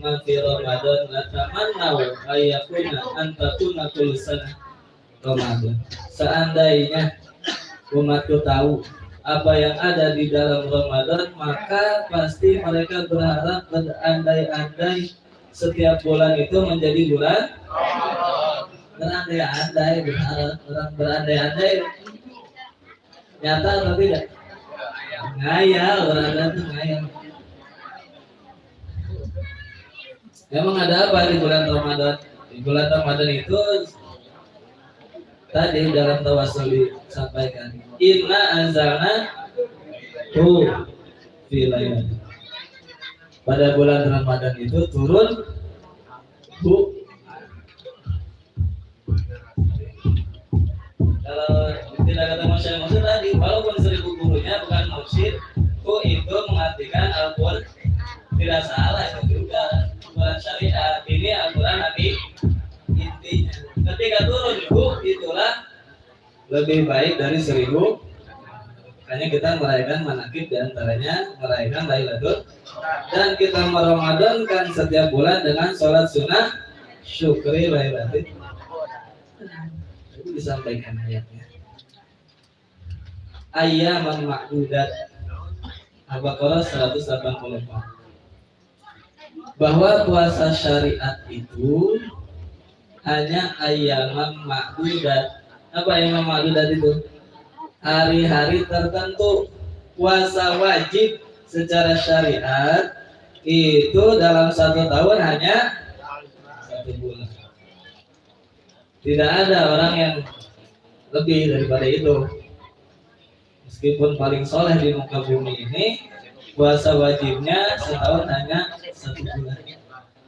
ma fi Ramadan la tamannau ayakuna antakuna kullu sanah Ramadan. Seandainya umatku tahu apa yang ada di dalam Ramadan, maka pasti mereka berharap berandai-andai setiap bulan itu menjadi bulan berandai-andai, berharap berandai-andai. Nyata atau tidak? Ngayal, berandai itu ngayal. Memang ada apa di bulan Ramadan? Di bulan Ramadan itu tadi dalam tawasul disampaikan, inna anzalna tu filayah. Pada bulan Ramadan itu turun bu. Kalau tidak kata masyarakat tadi, walaupun 1000 gurunya bukan mursyid, bu itu mengartikan Al-Quran tidak salah, itu juga Al-Quran syariat. Ini Al-Quran Nabi intinya. Ketika turun bu, itulah lebih baik dari 1000. Makanya kita merayakan manakib, diantaranya merayakan Lailatul, dan kita meramadankan setiap bulan dengan sholat sunnah syukri Lailatul. Itu disampaikan ayatnya. Ayyaman ma'dudat, Al-Baqarah 184. Bahwa puasa syariat itu hanya ayyaman ma'dudat. Apa ayyaman ma'dudat itu? Hari-hari tertentu. Puasa wajib secara syariat itu dalam 1 tahun hanya 1 bulan. Tidak ada orang yang lebih daripada itu. Meskipun paling soleh di muka bumi ini, puasa wajibnya setahun hanya 1 bulan.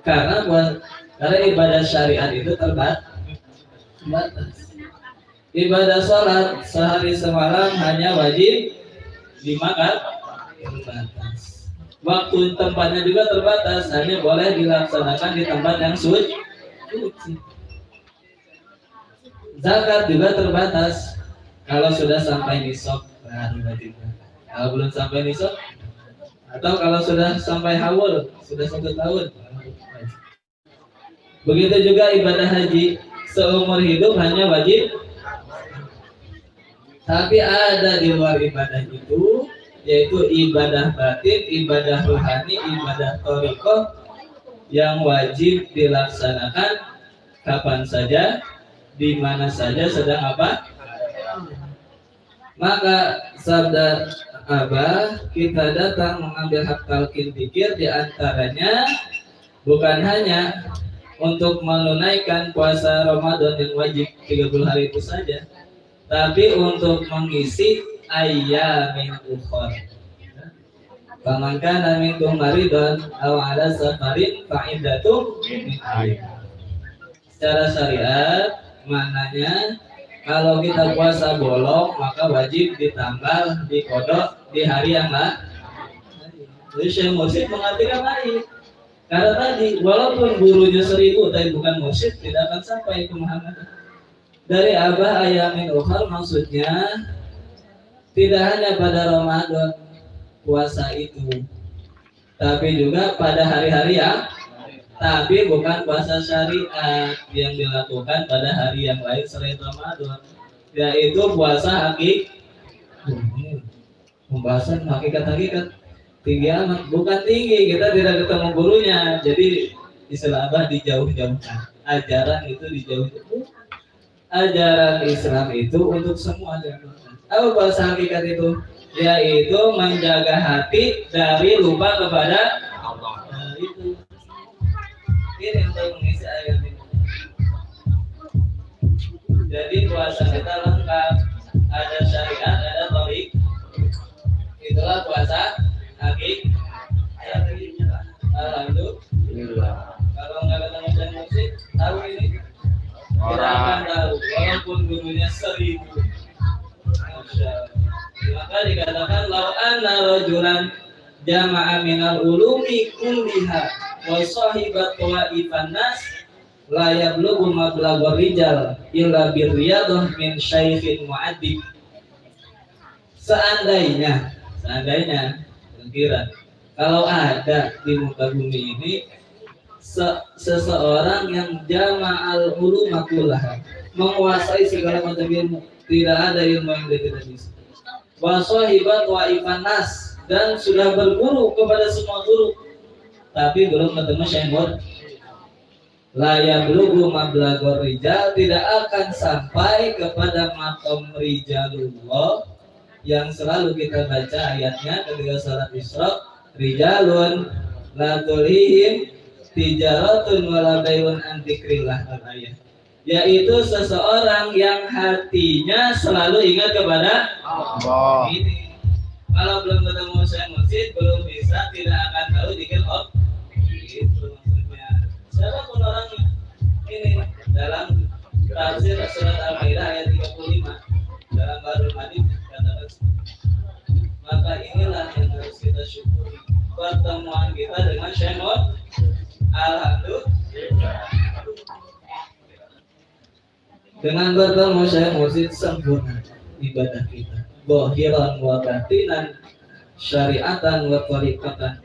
Karena ibadah syariat itu terbatas. Ibadah sholat sehari semalam hanya wajib 5 kali, terbatas. Waktu tempatnya juga terbatas, hanya boleh dilaksanakan di tempat yang suci. Zakat juga terbatas. Kalau sudah sampai nisab baru wajib. Kalau belum sampai nisab, atau kalau sudah sampai haul, sudah 1 tahun. Begitu juga ibadah haji, seumur hidup hanya wajib. Tapi ada di luar ibadah itu, yaitu ibadah batin, ibadah rohani, ibadah thariqah yang wajib dilaksanakan kapan saja, di mana saja, sedang apa. Maka sabda Abah, kita datang mengambil hak talqin dzikir, di antaranya bukan hanya untuk menunaikan puasa Ramadan yang wajib 30 hari itu saja, tapi untuk mengisi ayyamin ukhra. Faman kana minkum maridun aw ala safarin fa iddatum min ayyam. Secara syariat maknanya kalau kita puasa bolong maka wajib ditambal, dikodok di hari yang lain. Jadi Syekh Mursyid mengartikan lain. Karena tadi walaupun gurunya 1000 tapi bukan mursyid, tidak akan sampai pemahaman. Dari Abah ayyamin ukhra maksudnya tidak hanya pada Ramadan puasa itu, tapi juga pada hari-hari yang, tapi bukan puasa syariat yang dilakukan pada hari yang lain selain Ramadan, yaitu puasa hakikat. Pembahasan hakikat tinggi amat, bukan tinggi, kita tidak ketemu gurunya, jadi istilah Abah dijauh-jauhkan. Ajaran itu dijauh-jauhkan. Ajaran Islam itu untuk semua. Apa bahasa hakikat itu? Yaitu menjaga hati dari lupa kepada Allah. Nah, itu. Ini untuk mengisi ayat ini. Jadi puasa kita lengkap. Ada syariat, ada tauhid. Itulah puasa hakikat. Alhamdulillah. Kalau nggak ketemu dan musik, tahu ini. Orang akan tahu, walaupun gurunya 1000. Maka dikatakan lau anna rajulan jama'a minal ulumi kulliha wa sahibat ta'ifan nas la yablughu mablagha rijal illa birriyadah min syaikhin mu'addib. Seandainya kira Kalau ada di muka bumi ini seseorang yang jama'al uluma kullaha, menguasai segala macam ilmu, tidak ada ilmu yang dia tidak bisa. Wa sahibat wa ifanas, dan sudah berguru kepada semua guru, tapi belum ketemu syaikh. La yablughu mablagor rijal, tidak akan sampai kepada maqam rijalullah yang selalu kita baca ayatnya ketika salat Isra, rijalun la tulihim tijaratun wala bai'un an dzikrillah, ayat, yaitu seseorang yang hatinya selalu ingat kepada Allah. Ini kalau belum ketemu Syekh Mursyid belum bisa, tidak akan tahu zikir Allah. Itu maksudnya. Siapapun orangnya. Ini dalam tafsir surat Al-Maidah ayat 35 dalam Bahrul Hadis katakan, maka inilah yang harus kita syukuri, pertemuan kita dengan Syekh Mursyid. Alhamdulillah. Dengan bertemu Syekh Mursyid sempurna ibadah kita, zahiran wa batinan, syariatan wa tariqatan,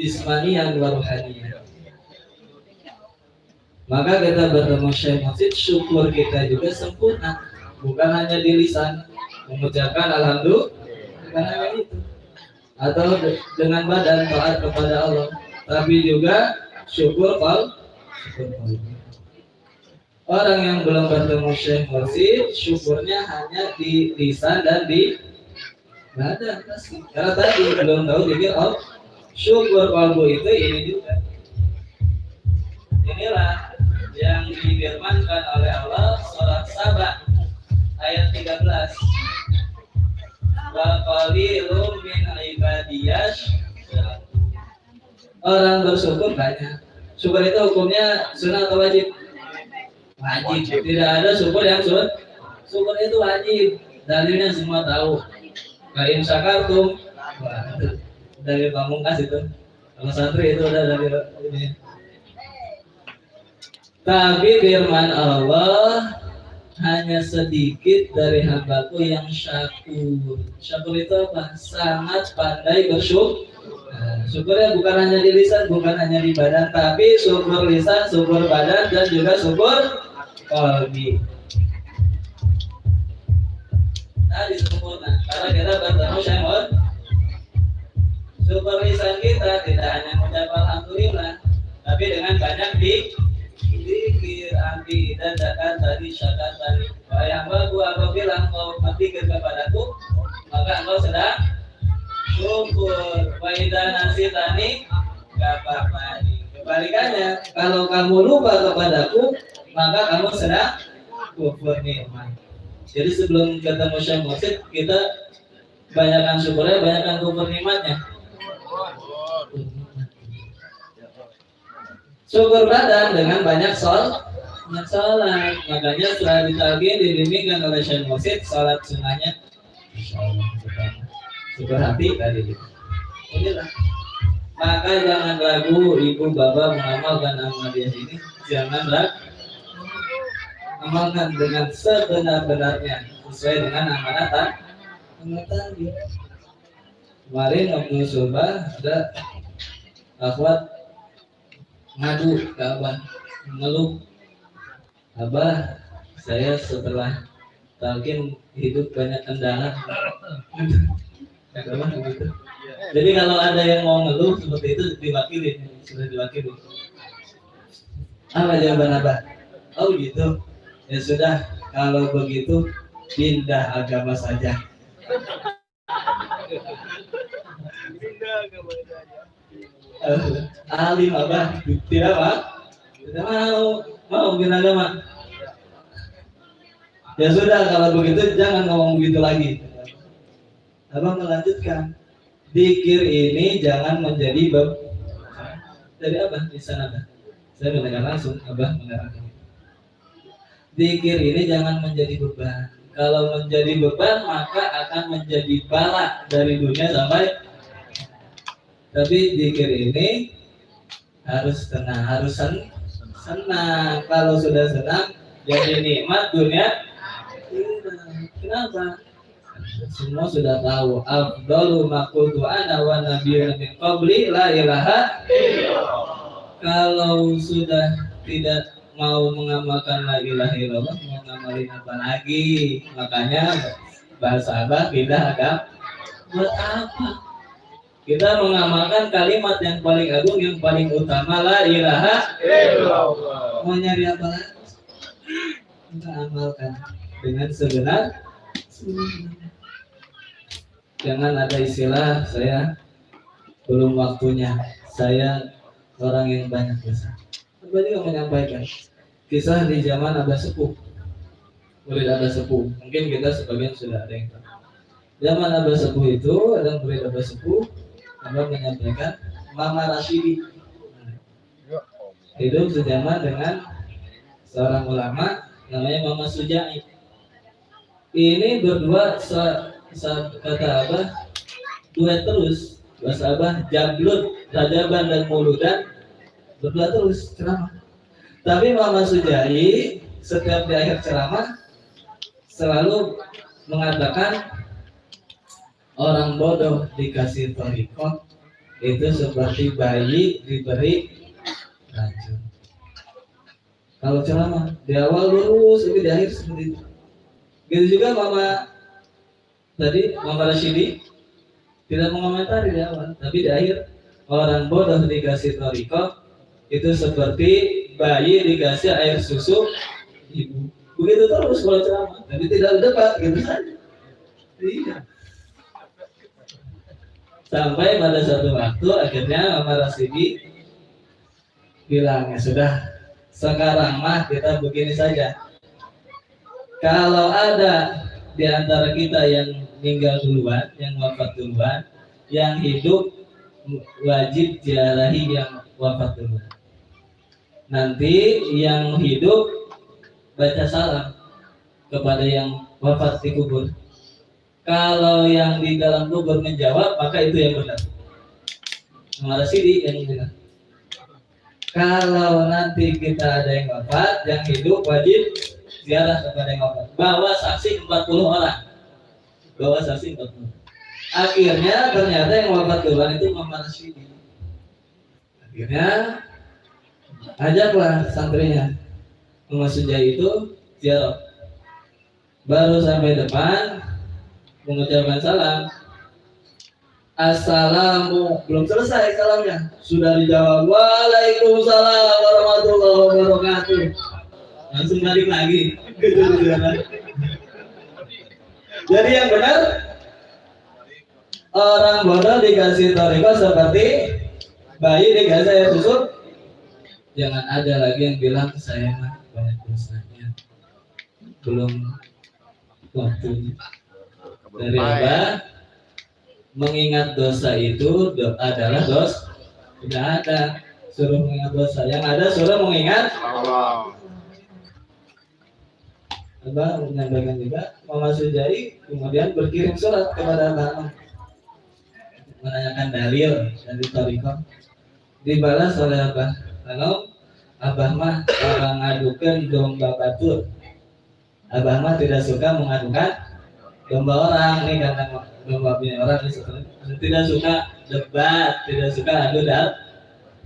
jismanian wa ruhanian. Maka kita bertemu Syekh Mursyid, syukur kita juga sempurna, bukan hanya di lisan mengucapkan alhamdulillah, bukan hanya itu, atau dengan badan taat kepada Allah, tapi juga syukur qalbi. Orang yang belum bertemu Syekh Mursyid, syukurnya hanya di lisan dan di badan pasti. Karena tadi belum tahu dikir syukur qalbu itu ini juga. Inilah yang difirmankan oleh Allah surat Saba ayat 13. Wa qalilun min ibadiyas. Orang bersyukur banyak. Syukur itu hukumnya sunnah atau wajib? Wajib. Tidak ada syukur yang sunnah. Syukur itu wajib. Dalilnya semua tahu. Kain syakartum. Dari pamungkas itu. Kalau santri itu udah dari ini. Tapi firman Allah, hanya sedikit dari hambaku yang syakur. Syakur itu apa? Sangat pandai bersyukur. Syukurnya bukan hanya di lisan, bukan hanya di badan, tapi syukur lisan, syukur badan, dan juga syukur qalbi. Tadi sempurna. Karena kita bertemu Syekh Mursyid, syukur lisan kita tidak hanya mengucap alhamdulillah, tapi dengan banyak zikir, anti dan zakat tadi, syakat tadi. Wahai hambaku, apabila engkau berzikir kepadaku, maka engkau sedang syukur. Wa idza nasitani kafartani. Kebalikannya, kalau kamu lupa kepadaku, maka kamu sedang kufur nikmat. Jadi sebelum ketemu Syekh Mursyid, kita banyakkan syukurnya, banyakkan kufur nikmatnya. Syukur badan dengan banyak sholat. Makanya setelah ditalqin dibimbingkan oleh Syekh Mursyid, sholat sunnahnya syukur hati tadi. Inilah. Maka jangan ragu ibu bapak mengamalkan amaliyah ini. Jangan ragu. Amalkan dengan sebenar-benarnya sesuai dengan amanat tadi. Kemarin waktu Subah ada akhwat ngadu ke Abah, mengeluh, Abah, saya setelah talqin hidup banyak kendala. Gitu. Jadi kalau ada yang mau ngeluh seperti itu diwakili, sudah diwakili. Apa jawaban Abah? Oh gitu. Ya sudah, kalau begitu pindah agama saja. Pindah agama saja. Alim Abah tidak Pak? Tidak mau pindah agama. Ya sudah, kalau begitu jangan ngomong begitu lagi. Abah melanjutkan, zikir ini jangan menjadi beban. Dari Abah di sana. Saya mendengar langsung Abah menerangkan. Zikir ini jangan menjadi beban. Kalau menjadi beban maka akan menjadi bala dari dunia sampai. Tapi zikir ini harus tenang, harus senang. Kalau sudah senang, jadi nikmat dunia. Kenapa? semua sudah tahu. Afdalu ma qultu ana wa nabiyyuna min qabli la ilaha illallah. Kalau sudah tidak mau mengamalkan la ilaha illallah, mau ngamalin apa lagi? Makanya bahasa Abah pindah agama. Buat apa? Kita mengamalkan kalimat yang paling agung, yang paling utama, la ilaha illallah. Mau nyari apa lagi? Kita amalkan dengan sebenar. Jangan ada istilah saya belum waktunya, saya orang yang banyak dosa. Abah juga menyampaikan kisah di zaman Abah Sepuh, murid Abah Sepuh. Mungkin kita sebagian sudah ada yang tahu. Zaman Abah Sepuh itu ada murid Abah Sepuh, Abah menyampaikan Mama Rashidi hidup sejaman dengan seorang ulama namanya Mama Sujai. Ini berdua kata Abah duet terus. Bahasa Abah jablut, rajaban dan muludan berdua terus ceramah. Tapi Mama Sujai setiap di akhir ceramah selalu mengatakan orang bodoh dikasih thariqah itu seperti bayi diberi racun. Kalau ceramah di awal lurus, tapi di akhir seperti itu. Gitu juga Mama Rashidi tidak mengomentari di awal, tapi di akhir orang bodoh dikasih thariqah itu seperti bayi dikasih air susu ibu. Begitu terus kalau ceramah, tapi tidak debat gitu saja. Iya. Sampai pada satu waktu akhirnya Mama Rashidi bilang, ya sudah, sekarang mah kita begini saja. Kalau ada di antara kita yang meninggal duluan, yang wafat duluan, yang hidup wajib ziarahi yang wafat duluan. Nanti yang hidup baca salam kepada yang wafat di kubur. Kalau yang di dalam kubur menjawab, maka itu yang benar. Mama Rashidi yang benar. Kalau nanti kita ada yang wafat, yang hidup wajib ziarah kepada yang wafat. Bawa saksi 40 orang. Bawa saksi 40. Akhirnya ternyata yang wafat duluan itu Mama Rashidi. Akhirnya ajaklah santrinya Mama Sujai itu ziarah. Baru sampai depan mengucapkan salam. Assalamu, belum selesai salamnya sudah dijawab Waalaikumsalam warahmatullahi wabarakatuh. Langsung balik lagi. Jadi yang benar, orang bodoh dikasih thariqah seperti bayi dikasih air susu. Jangan ada lagi yang bilang saya mah banyak dosanya, belum waktunya. Dari apa? Mengingat dosa itu adalah dosa. Tidak ada suruh mengingat dosa, yang ada suruh mengingat Allah. Abah menyampaikan juga Mama Sujai kemudian berkirim surat kepada Abah menanyakan dalil dari thariqah. Dibalas oleh Abah, kalau Abah mah orang ngadukan domba batur. Abah mah tidak suka mengadukan domba orang nih, karena domba punya orang ini tidak suka debat, tidak suka adu dan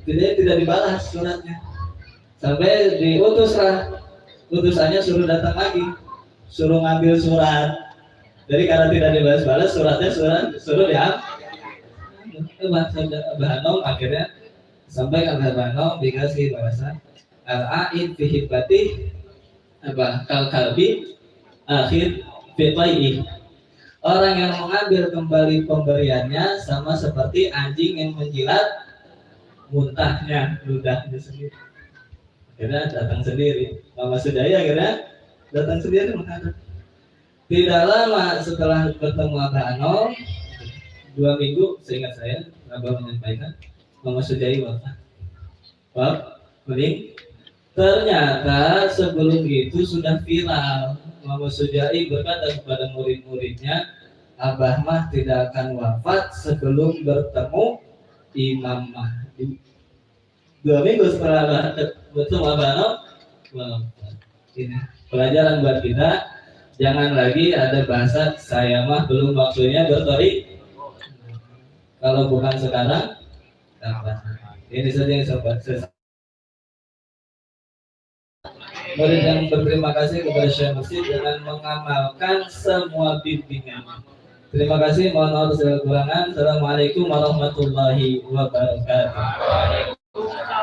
tidak dibalas suratnya. Sampai diutuslah, utusannya suruh datang lagi, suruh ngambil surat. Jadi karena tidak dibalas-balas suratnya suruh diambil. Abah Hanom akhirnya sampai Abah Hanom dikasih bahasa al-aid fi hibati apa kalbi akhir fitai. Orang yang mengambil kembali pemberiannya sama seperti anjing yang menjilat muntahnya, ludahnya sendiri. Akhirnya datang sendiri. Mama Sujai akhirnya datang sendiri menghadap. Tidak lama setelah bertemu Abah Hanom, 2 minggu seingat saya, Abah menyampaikan Mama Sujai wafat. Mending. Ternyata sebelum itu sudah viral. Mama Sujai berkata kepada murid-muridnya, Abah mah tidak akan wafat sebelum bertemu Imam Mahdi. 2 minggu setelah bertemu Abah Hanom, ini pelajaran buat kita. Jangan lagi ada bahasa saya mah belum waktunya bertori. Kalau bukan sekarang, kapan? Ini saja yang saya murid yang berterima kasih kepada Syekh Mursyid dengan mengamalkan semua bimbingan. Terima kasih, mohon maaf segala kekurangan. Assalamualaikum warahmatullahi wabarakatuh.